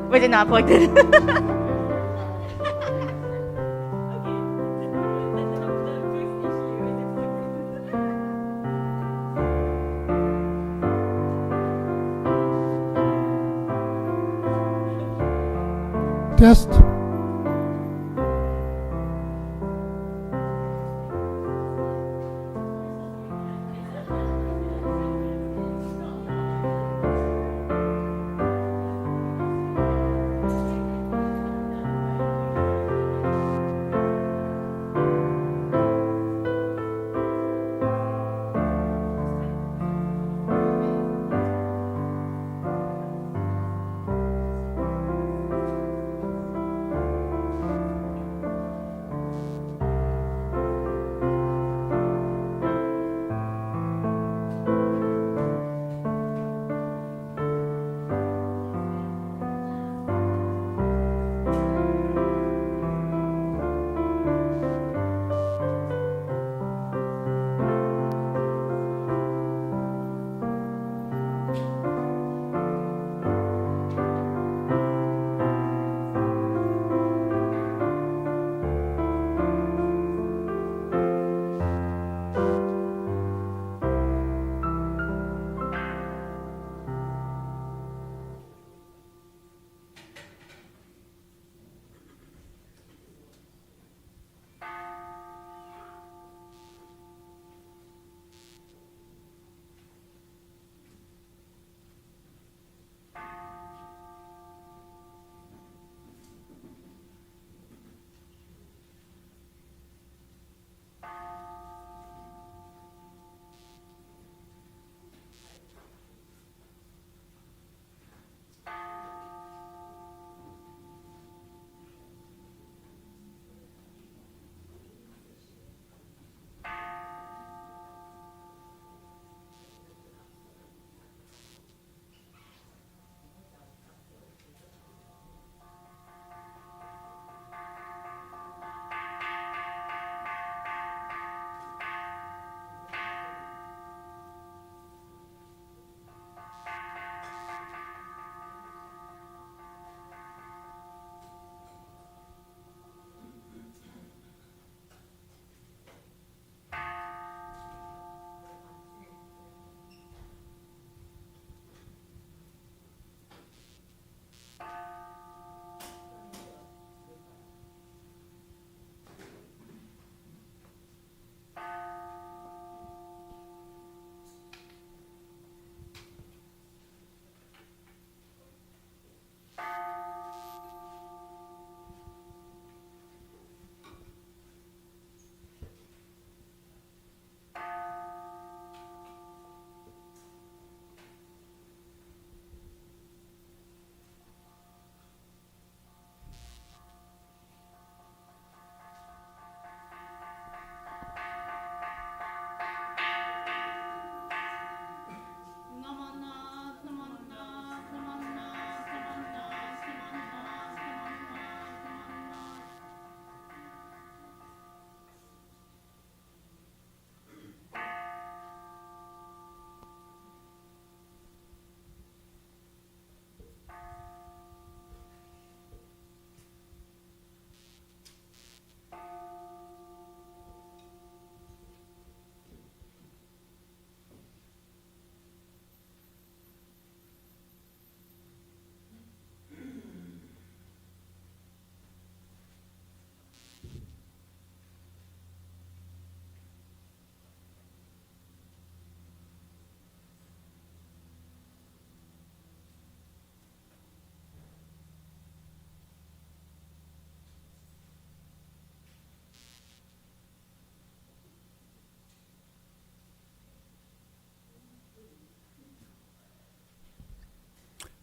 Was it not plugged in? Test.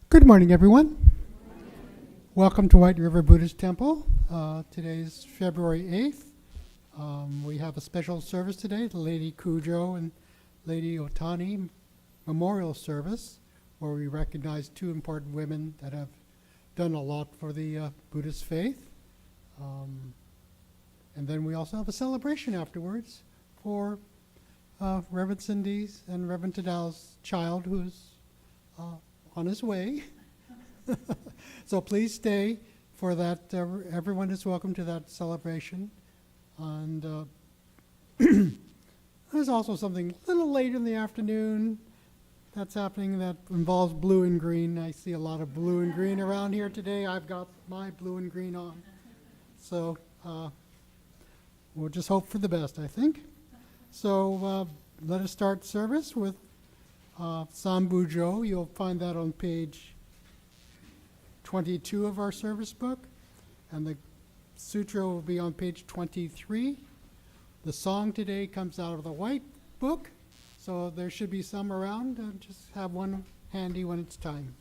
Good morning, everyone. Welcome to White River Buddhist Temple. Today's February 8th. We have a special service today, the Lady Kujo and Lady Ohtani memorial service, where we recognize two important women that have done a lot for the Buddhist faith. And then we also have a celebration afterwards for Reverend Cindy's and Reverend Tadal's child, who's on his way So please stay for that. Everyone is welcome to that celebration. And there's also something a little late in the afternoon that's happening that involves blue and green. I see a lot of blue and green around here today. I've got my blue and green on. So we'll just hope for the best, I think. So let us start service with Kujo. You'll find that on page 22 of our service book. And the sutra will be on page 23. The song today comes out of the white book. So there should be some around. Just have one handy when it's time.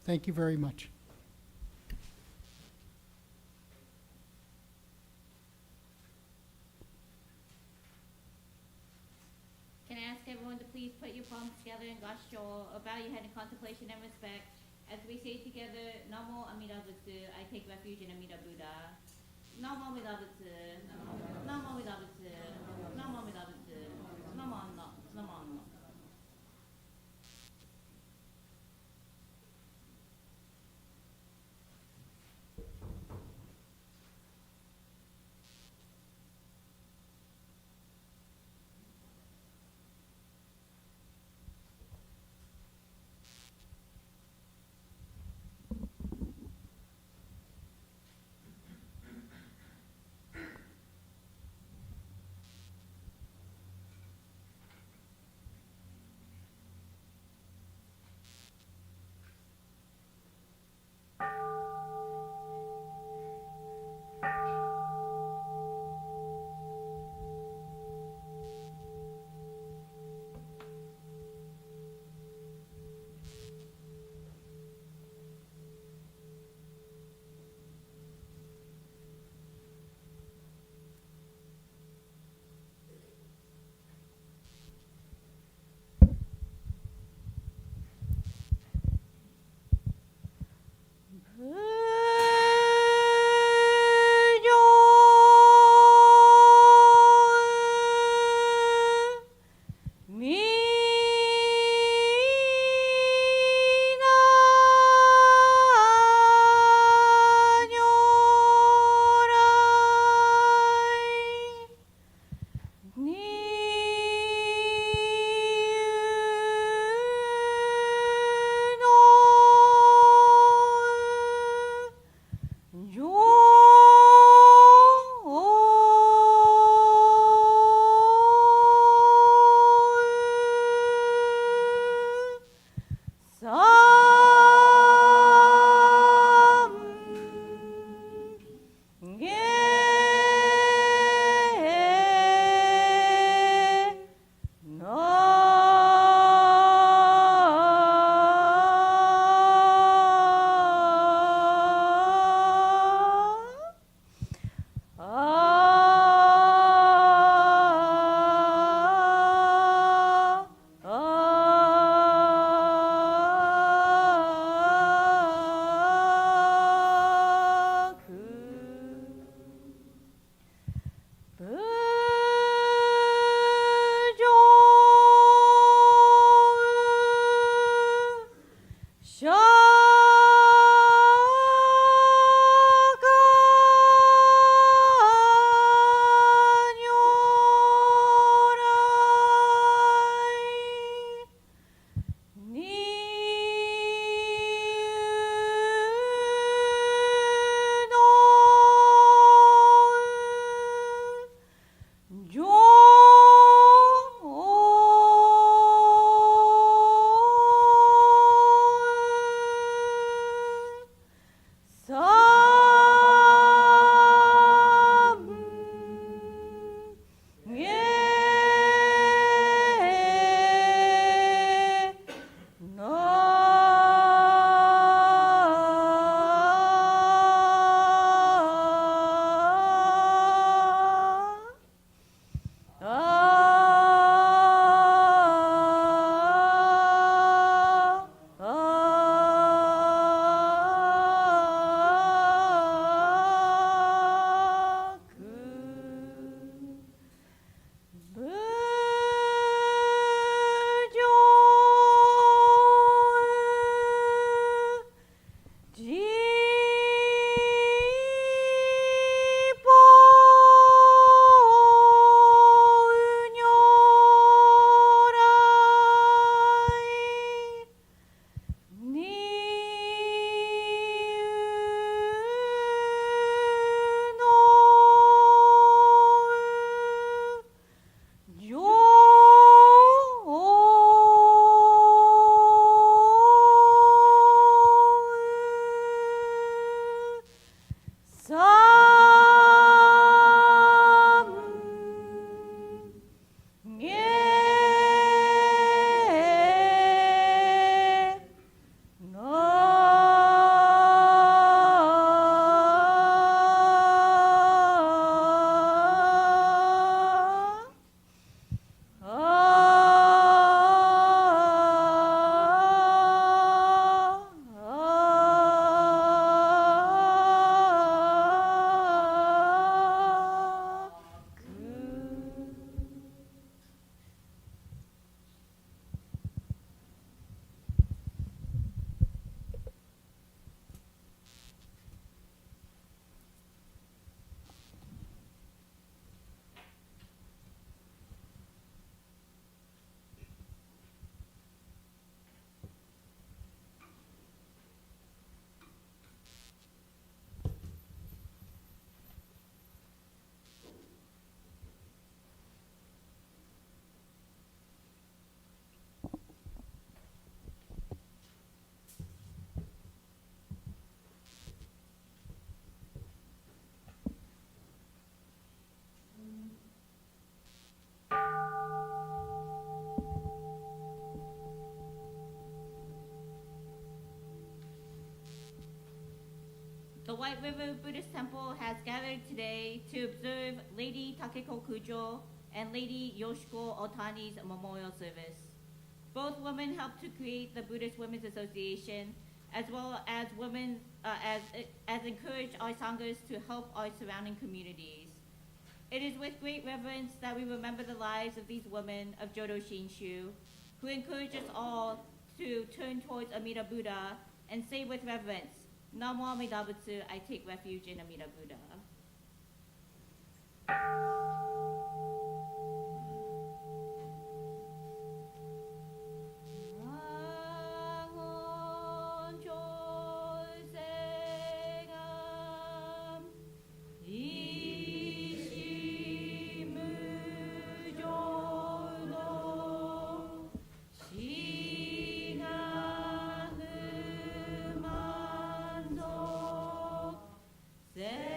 Thank you very much. Can I ask everyone to please put your palms together in gasho, or bow your head in contemplation and respect, as we say together, Namo Amida Butsu, I take refuge in Amida Buddha. Namo Amida Butsu, Namo Amida Butsu, Namo Amida Butsu, Namo Anna, Namo Anna. The White River Buddhist Temple has gathered today to observe Lady Takeko Kujo and Lady Yoshiko Ohtani's memorial service. Both women helped to create the Buddhist Women's Association, as well as women as encourage our sanghas to help our surrounding communities. It is with great reverence that we remember the lives of these women of Jodo Shinshu, who encourage us all to turn towards Amida Buddha and say with reverence, Namo Amida Butsu, I take refuge in Amida Buddha. Say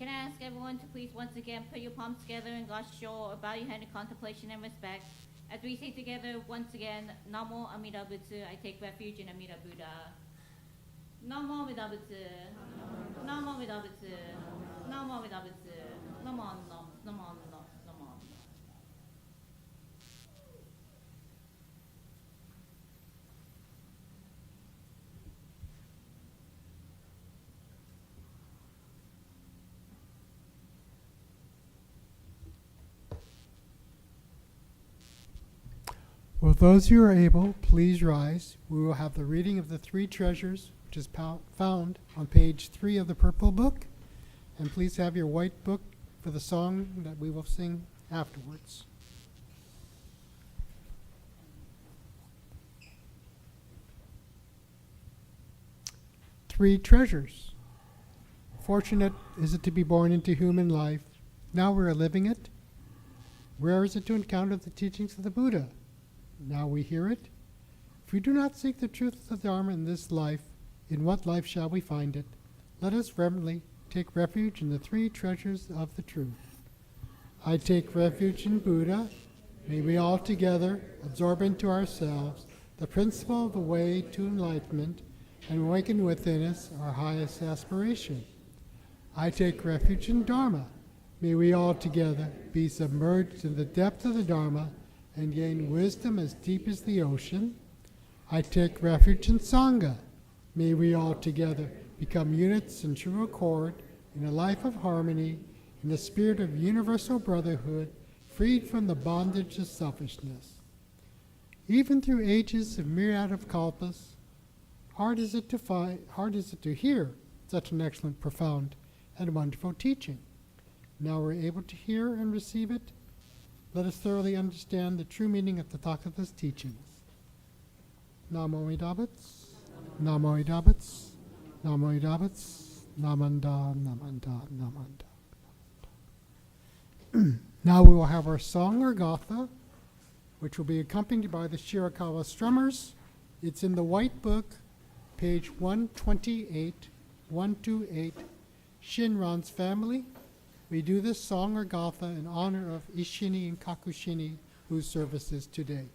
Can I ask everyone to please once again put your palms together and gasho, or bow your head in contemplation and respect. As we say together once again, Namo Amida Butsu, I take refuge in Amida Buddha. Namo Amida Butsu. Namo Amida Butsu. Namo Amida Butsu. Namo Namo Namo Namo Namo. Will those who are able, please rise. We will have the reading of the three treasures, which is found on page 3 of the purple book. And please have your white book for the song that we will sing afterwards. Three treasures. Fortunate is it to be born into human life. Now we are living it. Rare is it to encounter the teachings of the Buddha. Now we hear it. If we do not seek the truth of the Dharma in this life, in what life shall we find it? Let us reverently take refuge in the three treasures of the truth. I take refuge in Buddha. May we all together absorb into ourselves the principle of the way to enlightenment and awaken within us our highest aspiration. I take refuge in Dharma. May we all together be submerged in the depth of the Dharma and gain wisdom as deep as the ocean. I take refuge in Sangha. May we all together become units in true accord, in a life of harmony, in the spirit of universal brotherhood, freed from the bondage of selfishness. Even through ages of myriad of kalpas, hard is it to hear such an excellent, profound, and wonderful teaching. Now we're able to hear and receive it. Let us thoroughly understand the true meaning of the Tathagata's teachings. Namo Idabats, Namo Idabats, Namo Idabats, Namanda, Namanda, Namanda. Now we will have our song or gatha, which will be accompanied by the Shirakawa strummers. It's in the white book, page 128, 128, Shinran's family. We do this song or gatha in honor of Ishini and Kakushini, whose service is today.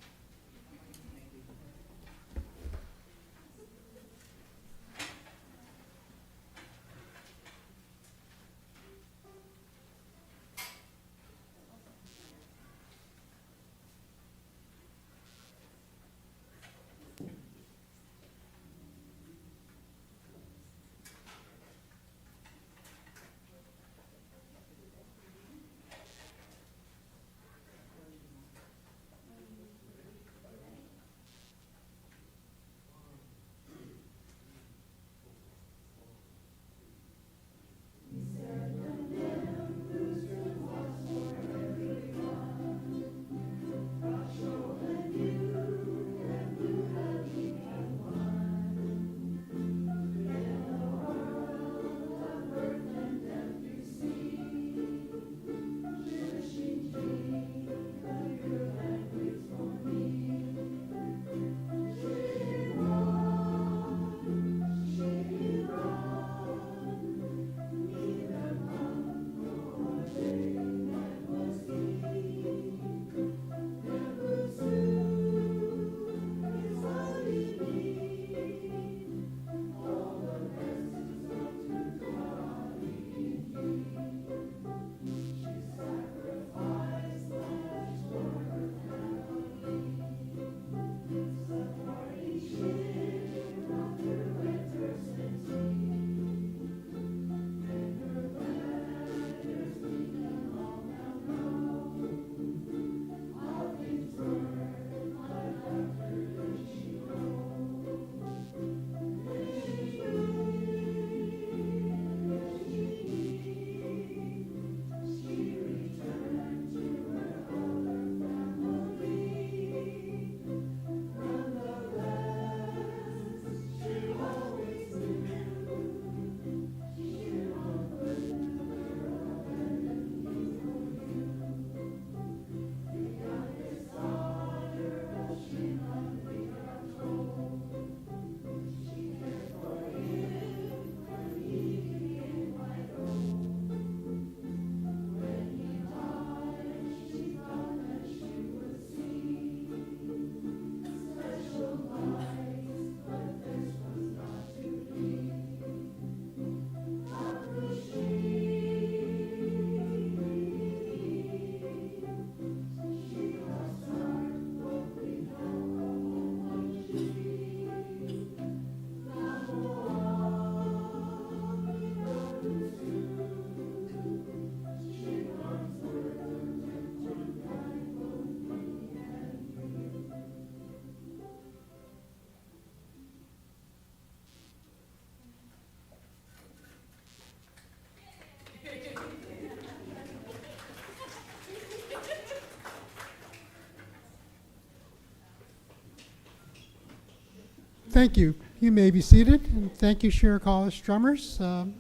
thank you. You may be seated. And thank you, Shirakawa Strummers.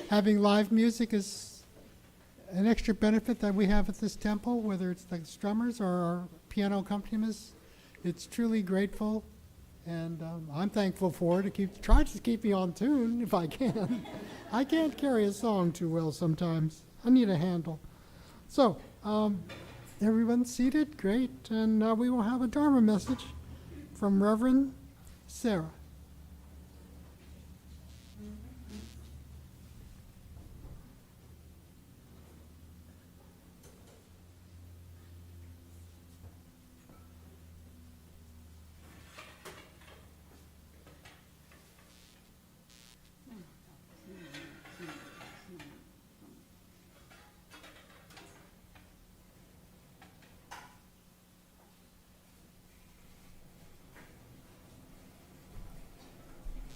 Having live music is an extra benefit that we have at this temple, whether it's the strummers or our piano accompaniments. It's truly grateful, and I'm thankful for it. It tries to keep me on tune if I can. I can't carry a song too well sometimes. I need a handle. So, everyone's seated? Great. And we will have a Dharma message from Reverend Sarah.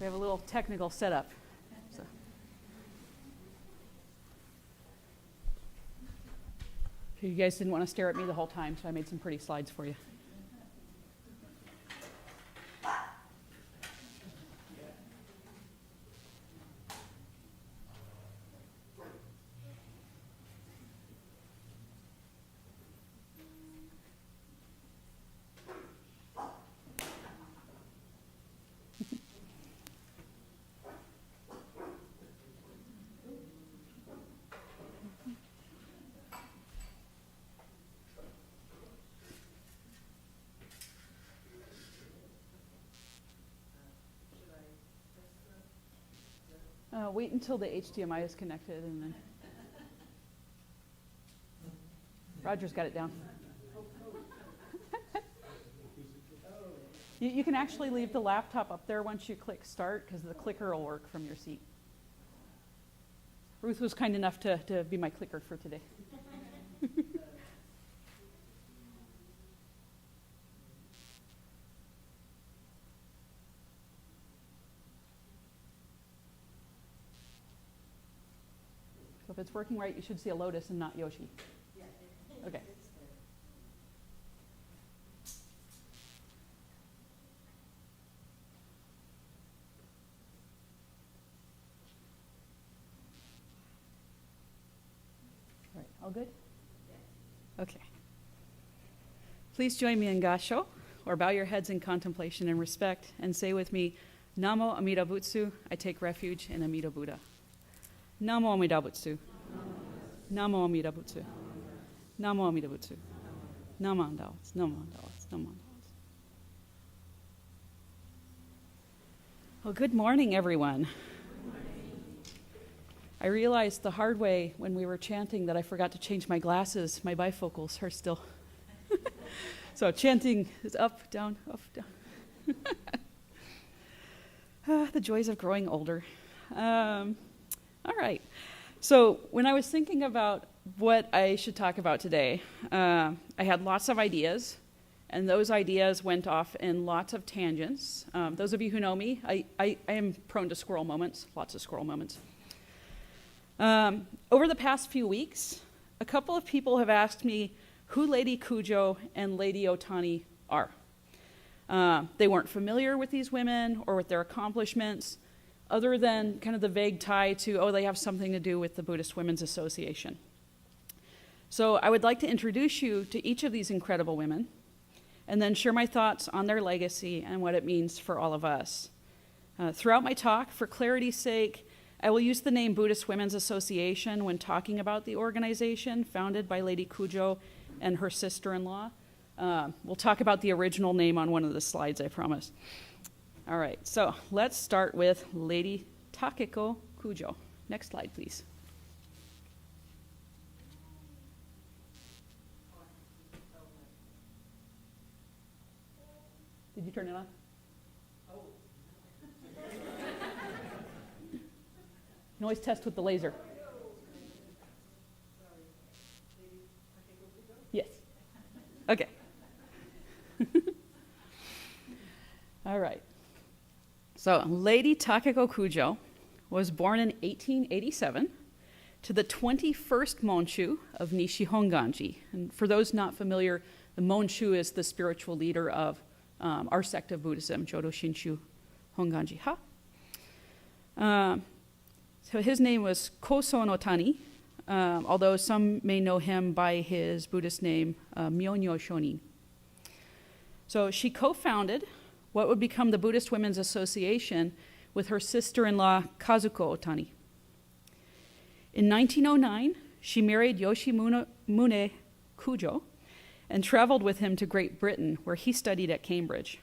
We have a little technical setup. So. You guys didn't want to stare at me the whole time, so I made some pretty slides for you. Wait until the HDMI is connected, and then Roger's got it down. You can actually leave the laptop up there once you click start, because the clicker will work from your seat. Ruth was kind enough to be my clicker for today. So if it's working right, you should see a lotus and not Yoshi. Okay. Right, all good? Okay. Please join me in Gasho, or bow your heads in contemplation and respect, and say with me, Namo Amida Butsu, I take refuge in Amida Buddha. Namo Amida Butsu. Namo Amida Butsu. Namo Amida Butsu. Namo Andawats. Namo Andawats. Namo Andawats. Well, good morning, everyone. I realized the hard way when we were chanting that I forgot to change my glasses. My bifocals are still. So chanting is up, down, down. The joys of growing older. All right. So when I was thinking about what I should talk about today, I had lots of ideas, and those ideas went off in lots of tangents. Those of you who know me, I am prone to squirrel moments, lots of squirrel moments. Over the past few weeks, a couple of people have asked me who Lady Kujo and Lady Ohtani are. They weren't familiar with these women or with their accomplishments, other than kind of the vague tie to, oh, they have something to do with the Buddhist Women's Association. So I would like to introduce you to each of these incredible women, and then share my thoughts on their legacy and what it means for all of us. Throughout my talk, for clarity's sake, I will use the name Buddhist Women's Association when talking about the organization founded by Lady Kujo and her sister-in-law. We'll talk about the original name on one of the slides, I promise. All right, so let's start with Lady Takeko Kujo. Next slide, please. Did you turn it on? Noise test with the laser. Yes. Okay. All right. So, Lady Takeko Kujo was born in 1887 to the 21st Monshu of Nishihonganji. And for those not familiar, the Monshu is the spiritual leader of our sect of Buddhism, Jodo Shinshu Honganji Ha. So his name was Koso no Ohtani, although some may know him by his Buddhist name, Myonyo Shonin. So she co-founded what would become the Buddhist Women's Association with her sister-in-law, Kazuko Ohtani. In 1909, she married Yoshimune Kujo and traveled with him to Great Britain, where he studied at Cambridge.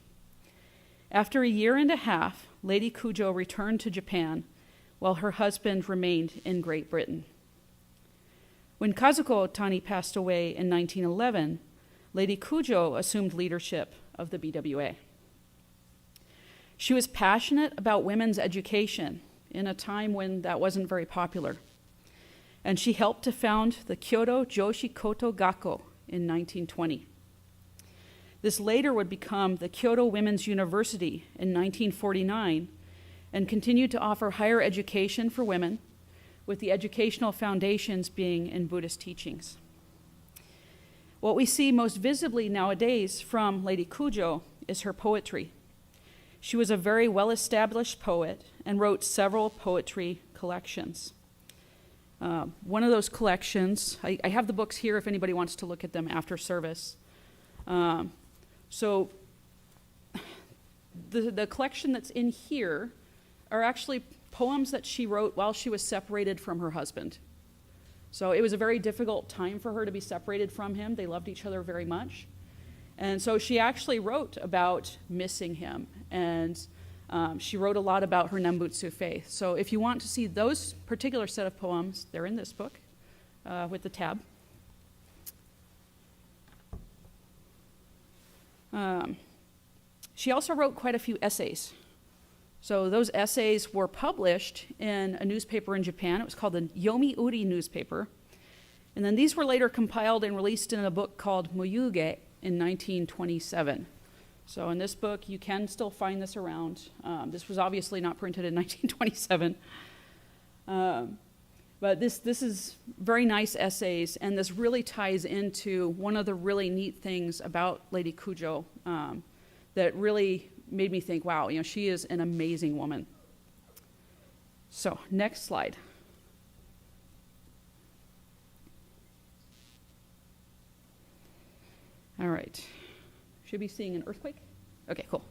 After a year and a half, Lady Kujo returned to Japan, while her husband remained in Great Britain. When Kazuko Ohtani passed away in 1911, Lady Kujo assumed leadership of the BWA. She was passionate about women's education in a time when that wasn't very popular, and she helped to found the Kyoto Joshi Koto Gakko in 1920. This later would become the Kyoto Women's University in 1949 and continued to offer higher education for women, with the educational foundations being in Buddhist teachings. What we see most visibly nowadays from Lady Kujo is her poetry. She was a very well-established poet and wrote several poetry collections. One of those collections, I have the books here if anybody wants to look at them after service. So the collection that's in here are actually poems that she wrote while she was separated from her husband. So it was a very difficult time for her to be separated from him. They loved each other very much. And so she actually wrote about missing him, and she wrote a lot about her Nembutsu faith. So if you want to see those particular set of poems, they're in this book with the tab. She also wrote quite a few essays. So those essays were published in a newspaper in Japan. It was called the Yomiuri newspaper. And then these were later compiled and released in a book called Muyuge in 1927. So in this book, you can still find this around. This was obviously not printed in 1927. But this is very nice essays, and this really ties into one of the really neat things about Lady Kujo that really made me think, wow, she is an amazing woman. So, next slide. All right. Should be seeing an earthquake? Okay, cool.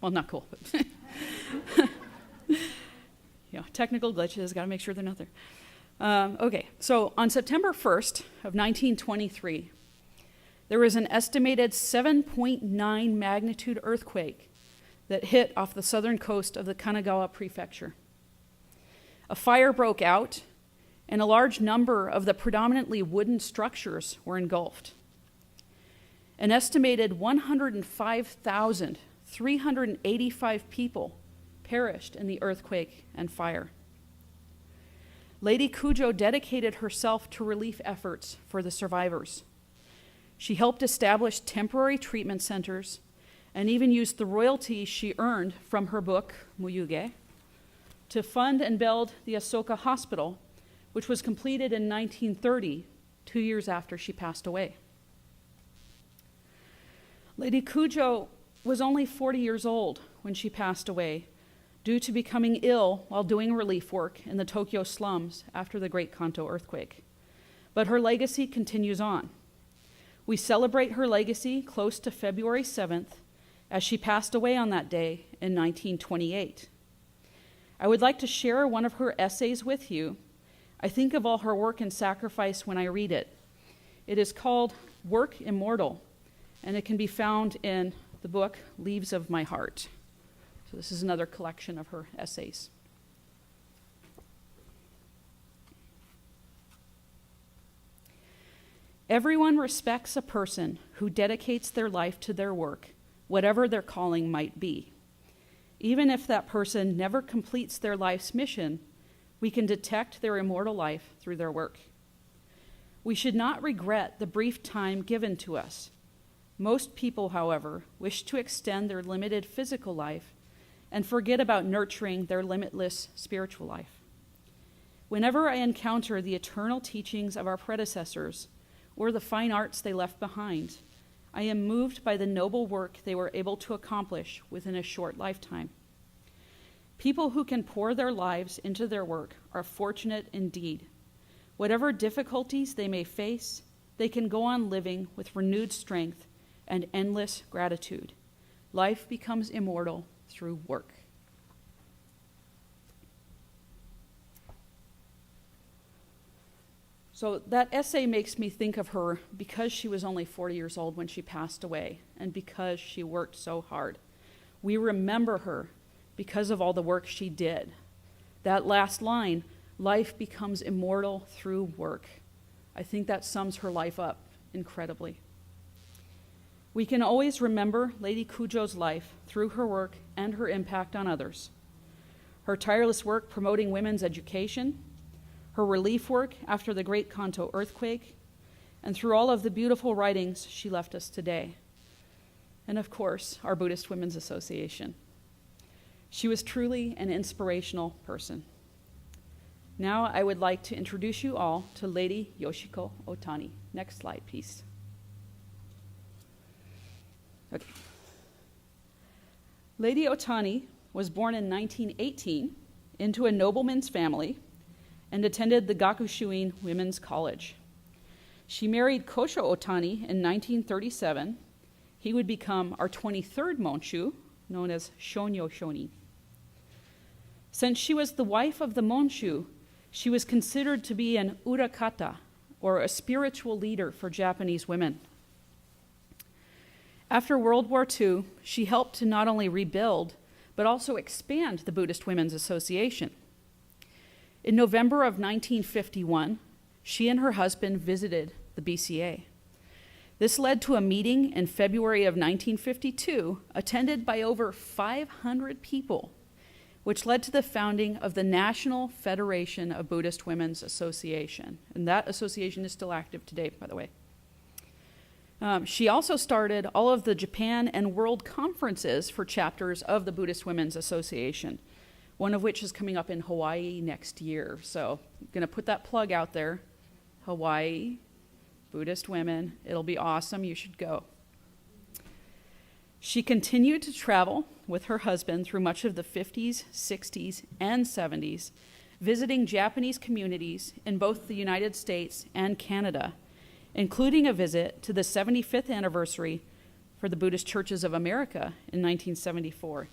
Well, not cool, but technical glitches, got to make sure they're not there. Okay, so on September 1st of 1923, there was an estimated 7.9 magnitude earthquake that hit off the southern coast of the Kanagawa prefecture. A fire broke out, and a large number of the predominantly wooden structures were engulfed. An estimated 105,385 people perished in the earthquake and fire. Lady Kujo dedicated herself to relief efforts for the survivors. She helped establish temporary treatment centers and even used the royalties she earned from her book, Muyuge, to fund and build the Asoka Hospital, which was completed in 1930, 2 years after she passed away. Lady Kujo was only 40 years old when she passed away due to becoming ill while doing relief work in the Tokyo slums after the Great Kanto earthquake. But her legacy continues on. We celebrate her legacy close to February 7th, as she passed away on that day in 1928. I would like to share one of her essays with you. I think of all her work and sacrifice when I read it. It is called Work Immortal, and it can be found in the book Leaves of My Heart. So this is another collection of her essays. Everyone respects a person who dedicates their life to their work, whatever their calling might be. Even if that person never completes their life's mission, we can detect their immortal life through their work. We should not regret the brief time given to us. Most people, however, wish to extend their limited physical life and forget about nurturing their limitless spiritual life. Whenever I encounter the eternal teachings of our predecessors or the fine arts they left behind, I am moved by the noble work they were able to accomplish within a short lifetime. People who can pour their lives into their work are fortunate indeed. Whatever difficulties they may face, they can go on living with renewed strength and endless gratitude. Life becomes immortal through work. So that essay makes me think of her because she was only 40 years old when she passed away, and because she worked so hard. We remember her because of all the work she did. That last line, life becomes immortal through work. I think that sums her life up incredibly. We can always remember Lady Kujo's life through her work and her impact on others. Her tireless work promoting women's education, her relief work after the Great Kanto earthquake, and through all of the beautiful writings she left us today. And of course, our Buddhist Women's Association. She was truly an inspirational person. Now I would like to introduce you all to Lady Yoshiko Ohtani. Next slide, please. Okay. Lady Ohtani was born in 1918 into a nobleman's family and attended the Gakushuin Women's College. She married Kosho Ohtani in 1937. He would become our 23rd Monshu, known as Shonyo Shoni. Since she was the wife of the Monshu, she was considered to be an urakata, or a spiritual leader for Japanese women. After World War II, she helped to not only rebuild, but also expand the Buddhist Women's Association. In November of 1951, she and her husband visited the BCA. This led to a meeting in February of 1952, attended by over 500 people, which led to the founding of the National Federation of Buddhist Women's Association. And that association is still active today, by the way. She also started all of the Japan and World Conferences for chapters of the Buddhist Women's Association, one of which is coming up in Hawaii next year. So I'm going to put that plug out there. Hawaii, Buddhist women. It'll be awesome. You should go. She continued to travel with her husband through much of the 50s, 60s, and 70s, visiting Japanese communities in both the United States and Canada, including a visit to the 75th anniversary for the Buddhist Churches of America in 1974.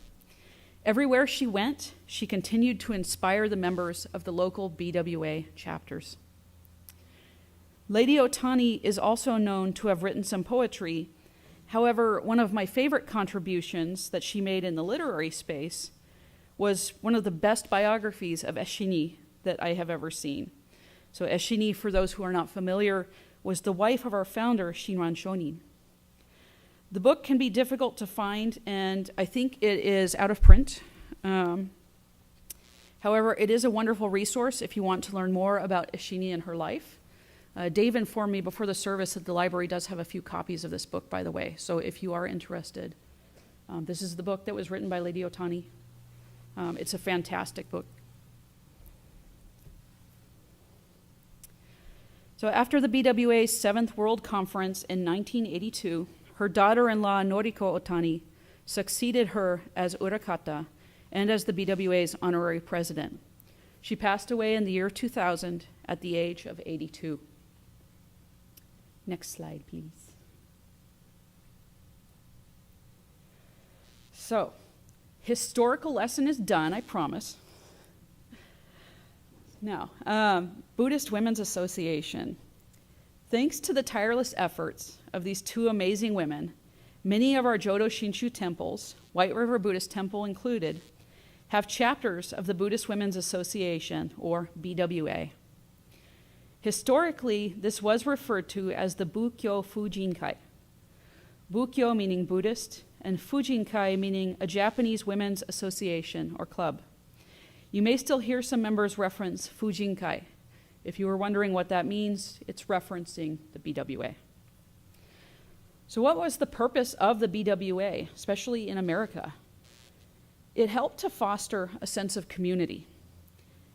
Everywhere she went, she continued to inspire the members of the local BWA chapters. Lady Ohtani is also known to have written some poetry. However, one of my favorite contributions that she made in the literary space was one of the best biographies of Eshini that I have ever seen. So Eshini, for those who are not familiar, was the wife of our founder, Shinran Shonin. The book can be difficult to find, and I think it is out of print. However, it is a wonderful resource if you want to learn more about Eshini and her life. Dave informed me before the service that the library does have a few copies of this book, by the way, so if you are interested. This is the book that was written by Lady Ohtani. It's a fantastic book. So after the BWA's 7th World Conference in 1982, her daughter-in-law, Noriko Ohtani, succeeded her as Urakata and as the BWA's honorary president. She passed away in the year 2000 at the age of 82. Next slide, please. So, historical lesson is done, I promise. Now, Buddhist Women's Association. Thanks to the tireless efforts of these two amazing women, many of our Jodo Shinshu temples, White River Buddhist Temple included, have chapters of the Buddhist Women's Association, or BWA. Historically, this was referred to as the Bukkyo Fujinkai. Bukkyo meaning Buddhist, and Fujinkai meaning a Japanese women's association or club. You may still hear some members reference Fujinkai. If you were wondering what that means, it's referencing the BWA. So what was the purpose of the BWA, especially in America? It helped to foster a sense of community,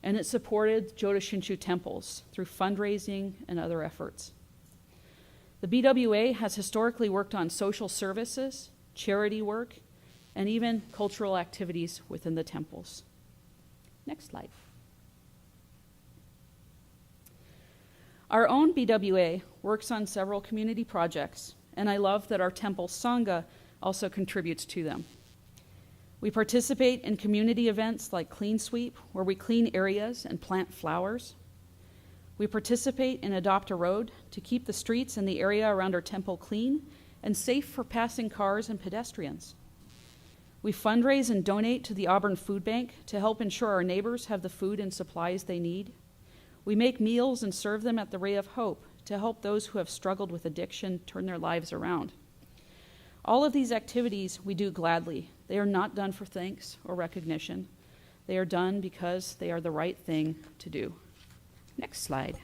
and it supported Jodo Shinshu temples through fundraising and other efforts. The BWA has historically worked on social services, charity work, and even cultural activities within the temples. Next slide. Our own BWA works on several community projects, and I love that our temple Sangha also contributes to them. We participate in community events like Clean Sweep, where we clean areas and plant flowers. We participate in Adopt a Road to keep the streets and the area around our temple clean and safe for passing cars and pedestrians. We fundraise and donate to the Auburn Food Bank to help ensure our neighbors have the food and supplies they need. We make meals and serve them at the Ray of Hope to help those who have struggled with addiction turn their lives around. All of these activities we do gladly. They are not done for thanks or recognition. They are done because they are the right thing to do. Next slide.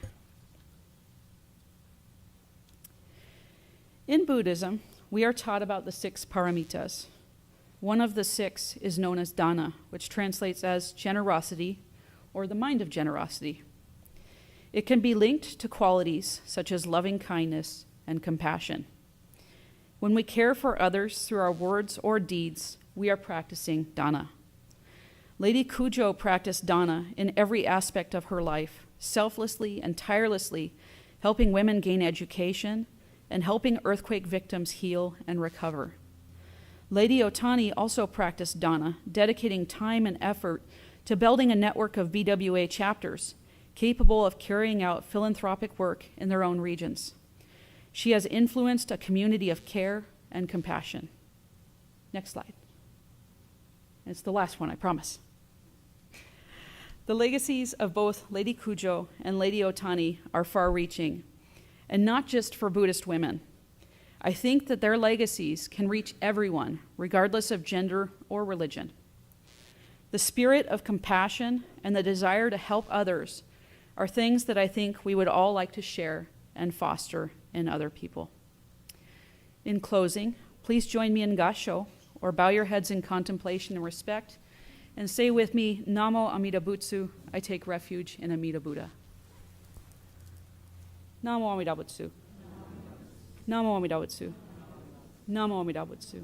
In Buddhism, we are taught about the 6 paramitas. One of the 6 is known as dana, which translates as generosity or the mind of generosity. It can be linked to qualities such as loving kindness and compassion. When we care for others through our words or deeds, we are practicing dana. Lady Kujo practiced dana in every aspect of her life, selflessly and tirelessly, helping women gain education and helping earthquake victims heal and recover. Lady Ohtani also practiced dana, dedicating time and effort to building a network of BWA chapters capable of carrying out philanthropic work in their own regions. She has influenced a community of care and compassion. Next slide. It's the last one, I promise. The legacies of both Lady Kujo and Lady Ohtani are far-reaching, and not just for Buddhist women. I think that their legacies can reach everyone, regardless of gender or religion. The spirit of compassion and the desire to help others are things that I think we would all like to share and foster in other people. In closing, please join me in Gasho, or bow your heads in contemplation and respect, and say with me, Namo Amida Butsu, I take refuge in Amida Buddha. Namo Amida Butsu. Namo Amida Butsu. Namo Amida Butsu.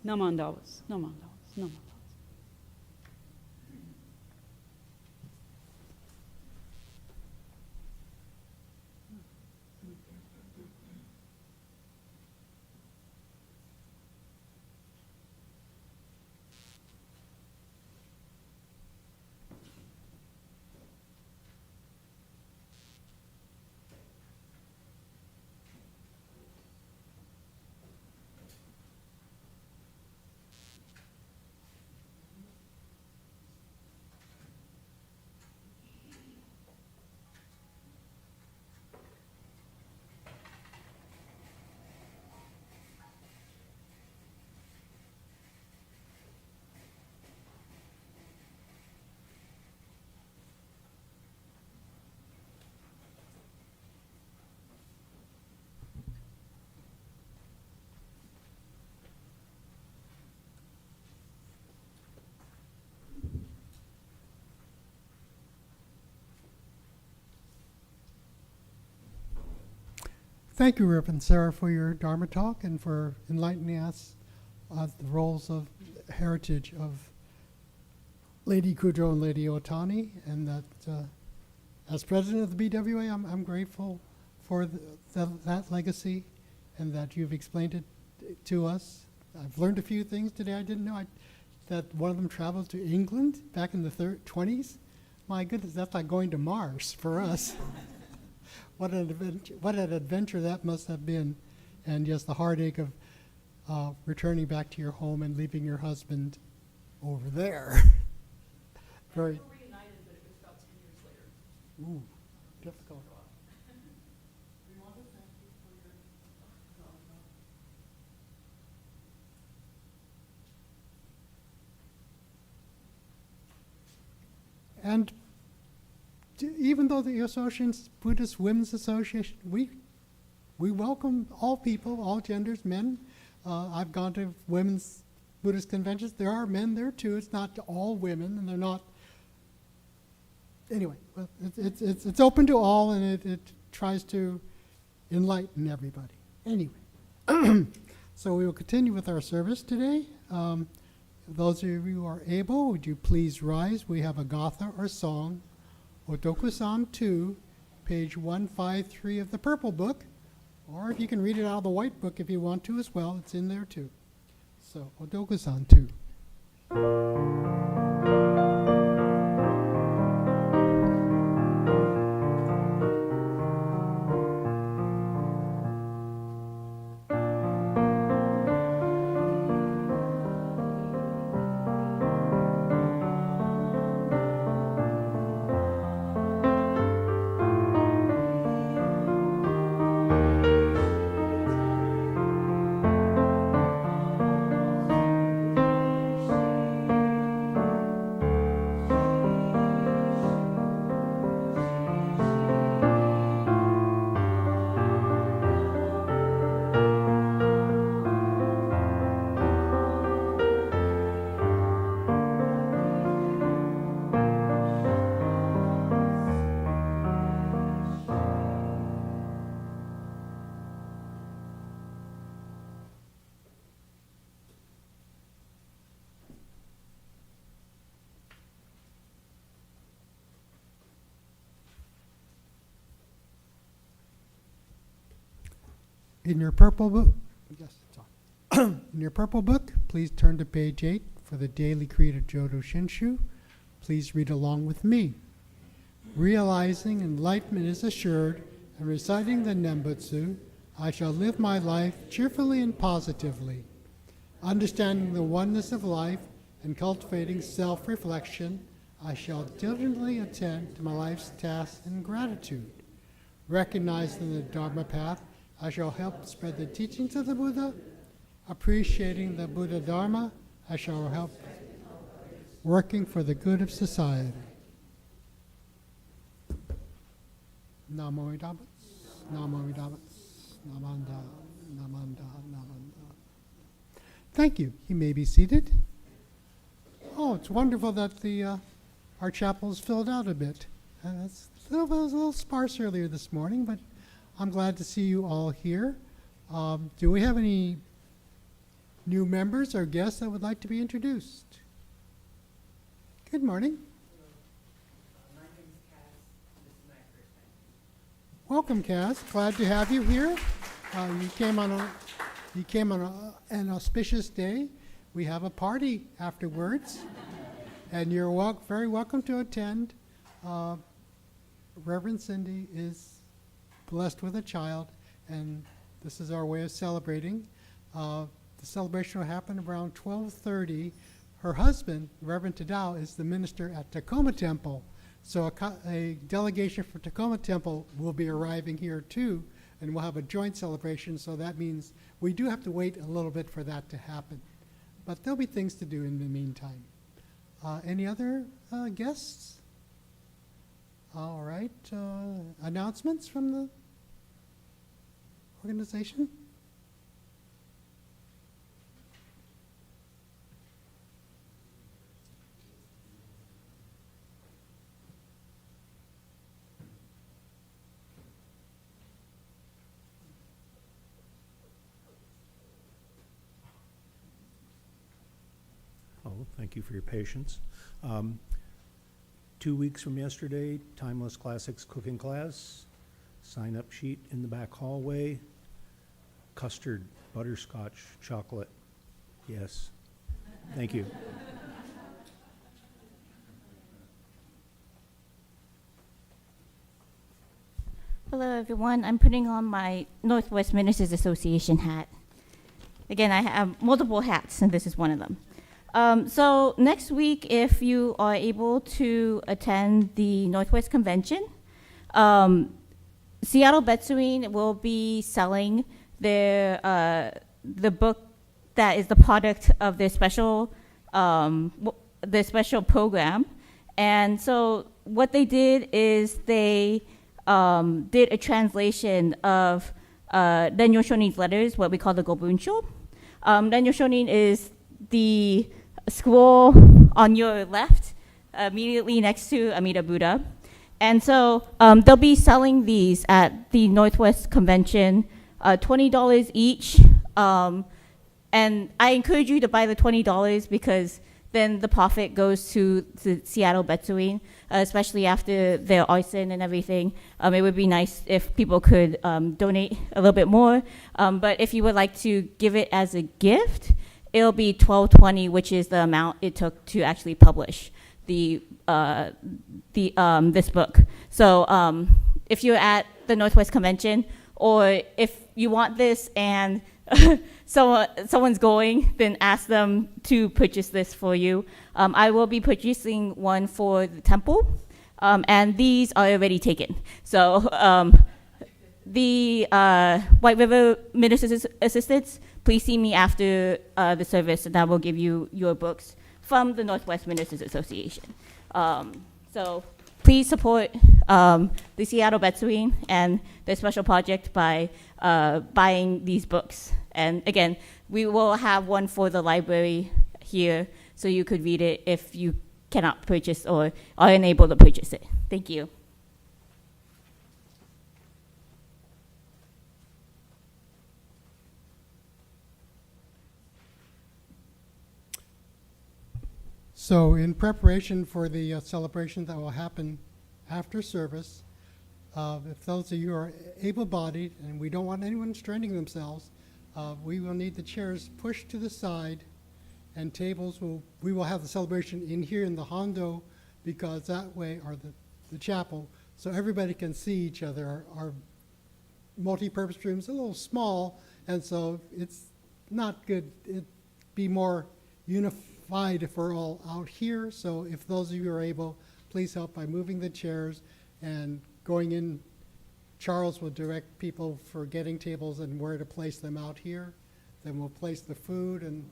Namandawas. Namandawas. Namandawas. Thank you, Reverend Sarah, for your Dharma talk and for enlightening us on the roles of heritage of Lady Kujo and Lady Ohtani, and that as president of the BWA, I'm grateful for that legacy and that you've explained it to us. I've learned a few things today I didn't know. That one of them traveled to England back in the 20s. My goodness, that's like going to Mars for us. What an adventure that must have been, and just the heartache of returning back to your home and leaving your husband over there. Very. We were reunited, but it was about 10 years later. Ooh, difficult. And even though the association's Buddhist Women's Association, we welcome all people, all genders, men. I've gone to women's Buddhist conventions. There are men there too. It's not all women, and they're not. Anyway, well, it's open to all, and it tries to enlighten everybody. Anyway, so we will continue with our service today. Those of you who are able, would you please rise? We have a gatha or song, Otoku-san 2, page 153 of the purple book, or if you can read it out of the white book if you want to as well, it's in there too. So, Otoku-san 2. In your purple book, yes, it's on. In your purple book, please turn to page 8 for the daily creed of Jodo Shinshu. Please read along with me. Realizing enlightenment is assured and reciting the Nembutsu, I shall live my life cheerfully and positively. Understanding the oneness of life and cultivating self-reflection, I shall diligently attend to my life's tasks in gratitude. Recognizing the Dharma path, I shall help spread the teachings of the Buddha. Appreciating the Buddha Dharma, I shall help working for the good of society. Namo Idabats, Namo Idabats, Namanda, Namanda, Namanda. Thank you. You may be seated. Oh, it's wonderful that our chapel is filled out a bit. It was a little sparse earlier this morning, but I'm glad to see you all here. Do we have any new members or guests that would like to be introduced? Good morning. My name is Cass. This is my first time. Welcome, Cass. Glad to have you here. You came on an auspicious day. We have a party afterwards, and you're very welcome to attend. Reverend Cindy is blessed with a child, and this is our way of celebrating. The celebration will happen around 12:30. Her husband, Reverend Tadao, is the minister at Tacoma Temple. So a delegation from Tacoma Temple will be arriving here too, and we'll have a joint celebration. So that means we do have to wait a little bit for that to happen. But there'll be things to do in the meantime. Any other guests? All right, announcements from the organization? Oh, thank you for your patience. 2 weeks from yesterday, Timeless Classics cooking class. Sign-up sheet in the back hallway. Custard, butterscotch, chocolate. Yes. Thank you. Hello, everyone. I'm putting on my Northwest Ministers Association hat. Again, I have multiple hats, and this is one of them. So next week, if you are able to attend the Northwest Convention, Seattle Betsuin will be selling their the book that is the product of their special program. And so what they did is they did a translation of Renyo Shonin's letters, what we call the Gobunsho. Renyo Shonin is the scroll on your left, immediately next to Amida Buddha. And so they'll be selling these at the Northwest Convention, $20 each. And And I encourage you to buy the $20 because then the profit goes to Seattle Betsuine, especially after their arson and everything. It would be nice if people could donate a little bit more. But if you would like to give it as a gift, it'll be $12.20, which is the amount it took to actually publish this book. So if you're at the Northwest Convention, or if you want this and someone's going, then ask them to purchase this for you. I will be purchasing one for the temple, and these are already taken. So the White River Minister's Assistants, please see me after the service, and I will give you your books from the Northwest Ministers Association. So please support the Seattle Betsuine and their special project by buying these books. And again, we will have one for the library here, so you could read it if you cannot purchase or are unable to purchase it. Thank you. So in preparation for the celebration that will happen after service, if those of you are able-bodied and we don't want anyone straining themselves, we will need the chairs pushed to the side, and tables we will have the celebration in here in the Hondo, because that way, or the chapel, so everybody can see each other. Our multi-purpose room's a little small, and so it's not good. It'd be more unified if we're all out here. So if those of you are able, please help by moving the chairs and going in. Charles will direct people for getting tables and where to place them out here. Then we'll place the food and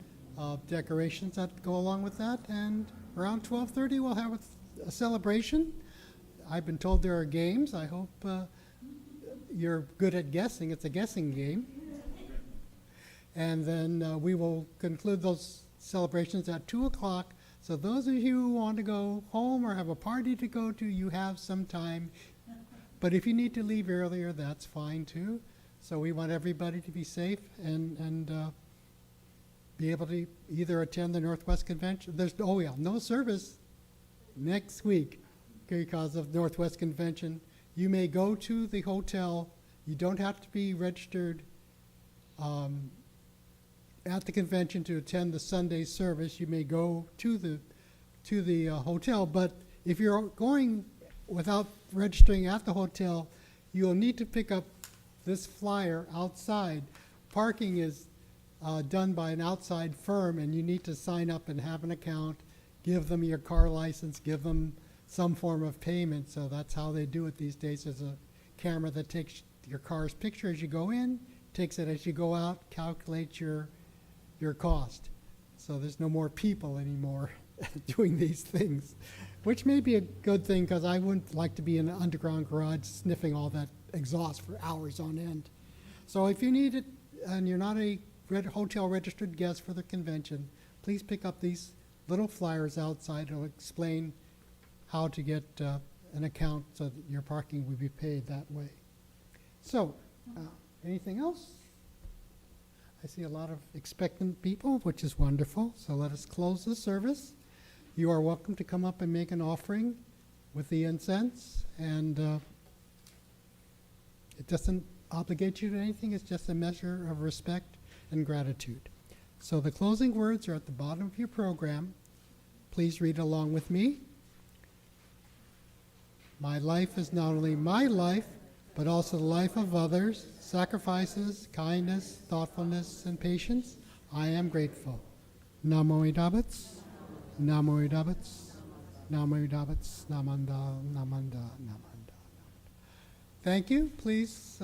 decorations that go along with that. And around 12:30, we'll have a celebration. I've been told there are games. I hope you're good at guessing. It's a guessing game. And then we will conclude those celebrations at 2 o'clock. So those of you who want to go home or have a party to go to, you have some time. But if you need to leave earlier, that's fine too. So we want everybody to be safe and be able to either attend the Northwest Convention. There's no service next week because of Northwest Convention. You may go to the hotel. You don't have to be registered at the convention to attend the Sunday service. You may go to the hotel, but if you're going without registering at the hotel, you'll need to pick up this flyer outside. Parking is done by an outside firm, and you need to sign up and have an account, give them your car license, give them some form of payment. So that's how they do it these days. There's a camera that takes your car's picture as you go in, takes it as you go out, calculates your cost. So there's no more people anymore doing these things, which may be a good thing, because I wouldn't like to be in an underground garage sniffing all that exhaust for hours on end. So if you need it and you're not a hotel registered guest for the convention, please pick up these little flyers outside. It'll explain how to get an account so that your parking will be paid that way. So anything else? I see a lot of expectant people, which is wonderful. So let us close the service. You are welcome to come up and make an offering with the incense, and it doesn't obligate you to anything. It's just a measure of respect and gratitude. So the closing words are at the bottom of your program. Please read along with me. My life is not only my life, but also the life of others. Sacrifices, kindness, thoughtfulness, and patience. I am grateful. Namo Idabats. Namo Idabats. Namo Idabats. Namanda, Namanda, Namanda. Thank you. Please.